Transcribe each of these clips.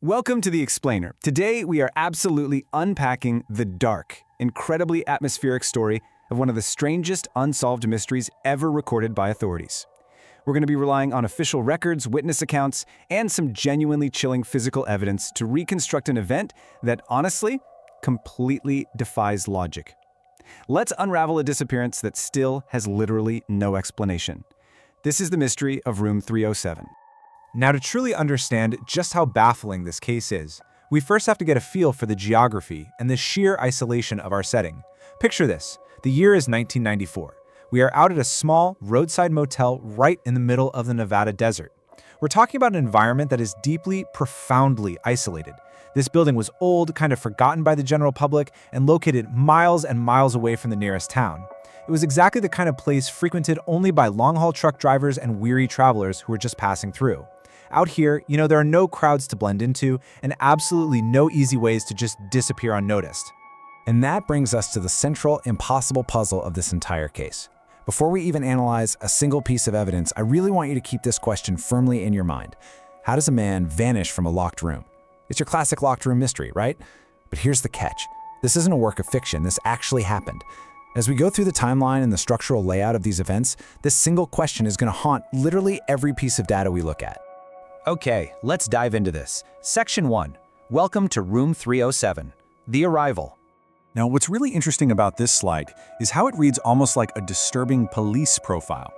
Welcome to The Explainer. Today, we are absolutely unpacking the dark, incredibly atmospheric story of one of the strangest unsolved mysteries ever recorded by authorities. We're going to be relying on official records, witness accounts, and some genuinely chilling physical evidence to reconstruct an event that, honestly, completely defies logic. Let's unravel a disappearance that still has literally no explanation. This is the mystery of Room 307. Now, to truly understand just how baffling this case is, we first have to get a feel for the geography and the sheer isolation of our setting. Picture this. The year is 1994. We are out at a small, roadside motel right in the middle of the Nevada desert. We're talking about an environment that is deeply, profoundly isolated. This building was old, kind of forgotten by the general public, and located miles and miles away from the nearest town. It was exactly the kind of place frequented only by long-haul truck drivers and weary travelers who were just passing through. Out here, there are no crowds to blend into and absolutely no easy ways to just disappear unnoticed. And that brings us to the central, impossible puzzle of this entire case. Before we even analyze a single piece of evidence, I really want you to keep this question firmly in your mind. How does a man vanish from a locked room? It's your classic locked room mystery, right? But here's the catch. This isn't a work of fiction. This actually happened. As we go through the timeline and the structural layout of these events, this single question is going to haunt literally every piece of data we look at. Okay, let's dive into this. Section 1. Welcome to Room 307. The Arrival. Now, what's really interesting about this slide is how it reads almost like a disturbing police profile.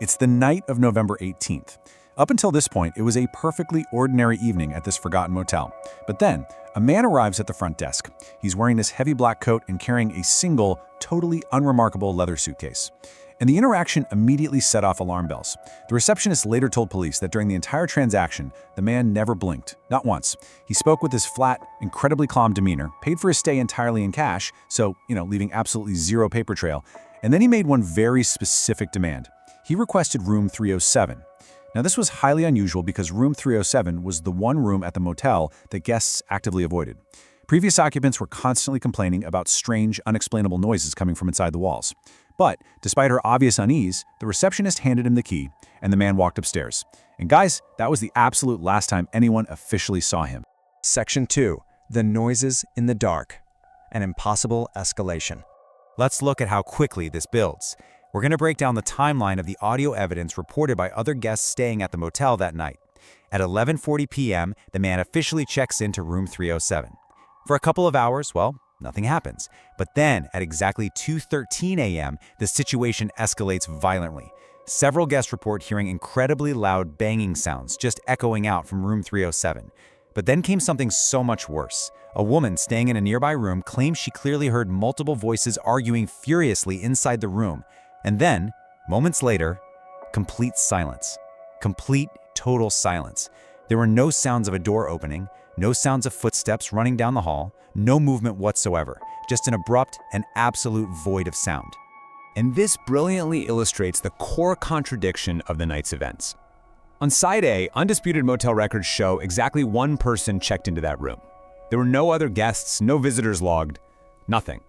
It's the night of November 18th. Up until this point, it was a perfectly ordinary evening at this forgotten motel. But then, a man arrives at the front desk. He's wearing this heavy black coat and carrying a single, totally unremarkable leather suitcase. And the interaction immediately set off alarm bells. The receptionist later told police that during the entire transaction, the man never blinked, not once. He spoke with his flat, incredibly calm demeanor, paid for his stay entirely in cash, so, leaving absolutely zero paper trail. And then he made one very specific demand. He requested room 307. Now, this was highly unusual because room 307 was the one room at the motel that guests actively avoided. Previous occupants were constantly complaining about strange, unexplainable noises coming from inside the walls. But, despite her obvious unease, the receptionist handed him the key, and the man walked upstairs. And guys, that was the absolute last time anyone officially saw him. Section 2. The noises in the dark. An impossible escalation. Let's look at how quickly this builds. We're going to break down the timeline of the audio evidence reported by other guests staying at the motel that night. At 11:40 p.m., the man officially checks into room 307. For a couple of hours, nothing happens. But then, at exactly 2:13 a.m., the situation escalates violently. Several guests report hearing incredibly loud banging sounds just echoing out from room 307. But then came something so much worse. A woman staying in a nearby room claims she clearly heard multiple voices arguing furiously inside the room. And then, moments later, complete silence. Complete, total silence. There were no sounds of a door opening, no sounds of footsteps running down the hall, no movement whatsoever, just an abrupt and absolute void of sound. And this brilliantly illustrates the core contradiction of the night's events. On Side A, undisputed motel records show exactly one person checked into that room. There were no other guests, no visitors logged, nothing.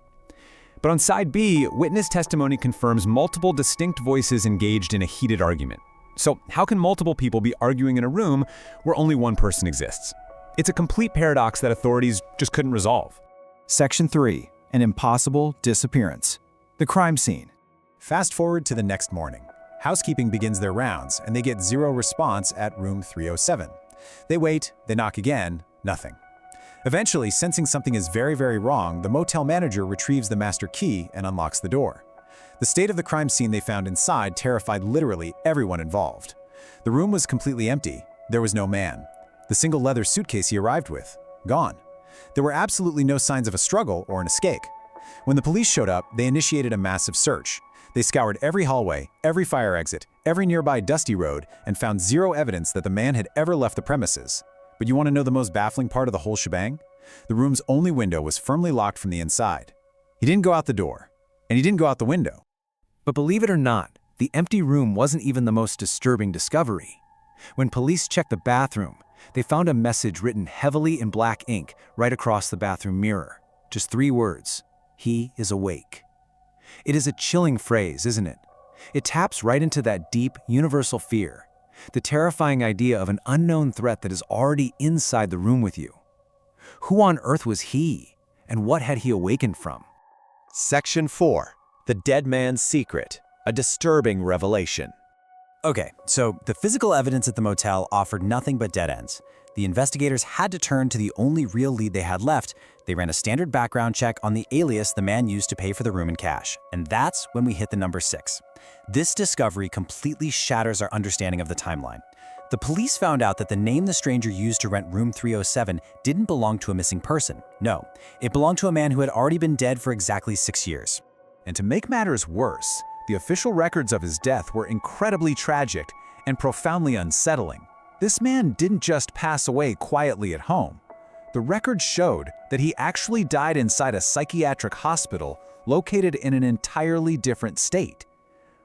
But on Side B, witness testimony confirms multiple distinct voices engaged in a heated argument. So how can multiple people be arguing in a room where only one person exists? It's a complete paradox that authorities just couldn't resolve. Section 3. An impossible disappearance. The crime scene. Fast forward to the next morning. Housekeeping begins their rounds, and they get zero response at room 307. They wait, they knock again, nothing. Eventually, sensing something is very, very wrong, the motel manager retrieves the master key and unlocks the door. The state of the crime scene they found inside terrified literally everyone involved. The room was completely empty. There was no man. The single leather suitcase he arrived with, gone. There were absolutely no signs of a struggle or an escape. When the police showed up, they initiated a massive search. They scoured every hallway, every fire exit, every nearby dusty road, and found zero evidence that the man had ever left the premises. But you want to know the most baffling part of the whole shebang? The room's only window was firmly locked from the inside. He didn't go out the door, and he didn't go out the window. But believe it or not, the empty room wasn't even the most disturbing discovery. When police checked the bathroom, they found a message written heavily in black ink right across the bathroom mirror. Just 3 words. He is awake. It is a chilling phrase, isn't it? It taps right into that deep, universal fear. The terrifying idea of an unknown threat that is already inside the room with you. Who on earth was he, and what had he awakened from? Section 4. The Dead Man's Secret. A disturbing revelation. Okay, so the physical evidence at the motel offered nothing but dead ends. The investigators had to turn to the only real lead they had left. They ran a standard background check on the alias the man used to pay for the room in cash. And that's when we hit the number 6. This discovery completely shatters our understanding of the timeline. The police found out that the name the stranger used to rent room 307 didn't belong to a missing person. No, it belonged to a man who had already been dead for exactly 6 years. And to make matters worse, the official records of his death were incredibly tragic and profoundly unsettling. This man didn't just pass away quietly at home. The records showed that he actually died inside a psychiatric hospital located in an entirely different state.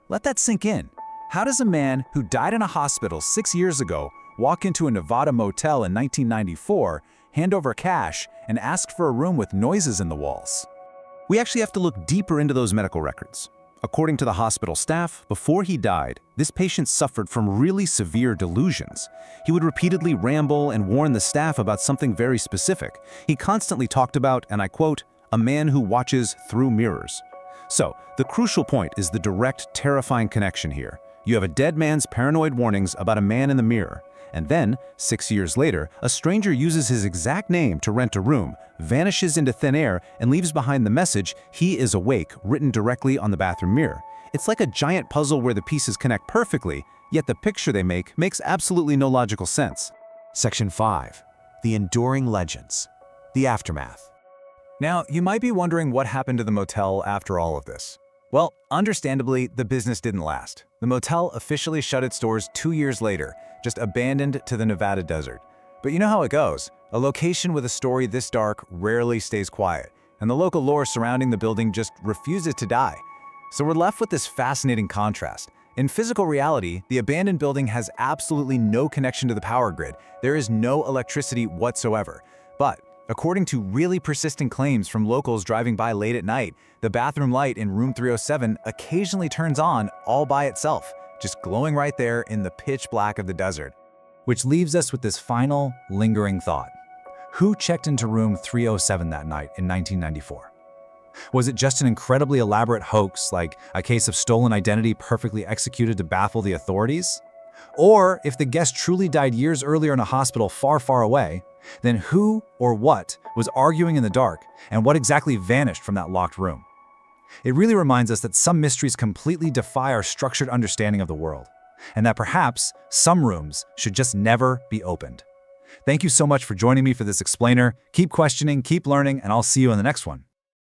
Let that sink in. How does a man who died in a hospital 6 years ago walk into a Nevada motel in 1994, hand over cash, and ask for a room with noises in the walls? We actually have to look deeper into those medical records. According to the hospital staff, before he died, this patient suffered from really severe delusions. He would repeatedly ramble and warn the staff about something very specific. He constantly talked about, and I quote, a man who watches through mirrors. So, the crucial point is the direct, terrifying connection here. You have a dead man's paranoid warnings about a man in the mirror, and then, 6 years later, a stranger uses his exact name to rent a room, vanishes into thin air, and leaves behind the message, "He is awake," written directly on the bathroom mirror. It's like a giant puzzle where the pieces connect perfectly, yet the picture they make makes absolutely no logical sense. Section 5. The Enduring Legends. The Aftermath. Now, you might be wondering what happened to the motel after all of this. Well, understandably, the business didn't last. The motel officially shut its doors 2 years later, just abandoned to the Nevada desert. But you know how it goes. A location with a story this dark rarely stays quiet, and the local lore surrounding the building just refuses to die. So we're left with this fascinating contrast. In physical reality, the abandoned building has absolutely no connection to the power grid. There is no electricity whatsoever. But according to really persistent claims from locals driving by late at night, the bathroom light in room 307 occasionally turns on all by itself, just glowing right there in the pitch black of the desert. Which leaves us with this final, lingering thought. Who checked into room 307 that night in 1994? Was it just an incredibly elaborate hoax, like a case of stolen identity perfectly executed to baffle the authorities? Or if the guest truly died years earlier in a hospital far, far away, then who or what was arguing in the dark, and what exactly vanished from that locked room? It really reminds us that some mysteries completely defy our structured understanding of the world, and that perhaps some rooms should just never be opened. Thank you so much for joining me for this explainer. Keep questioning, keep learning, and I'll see you in the next one.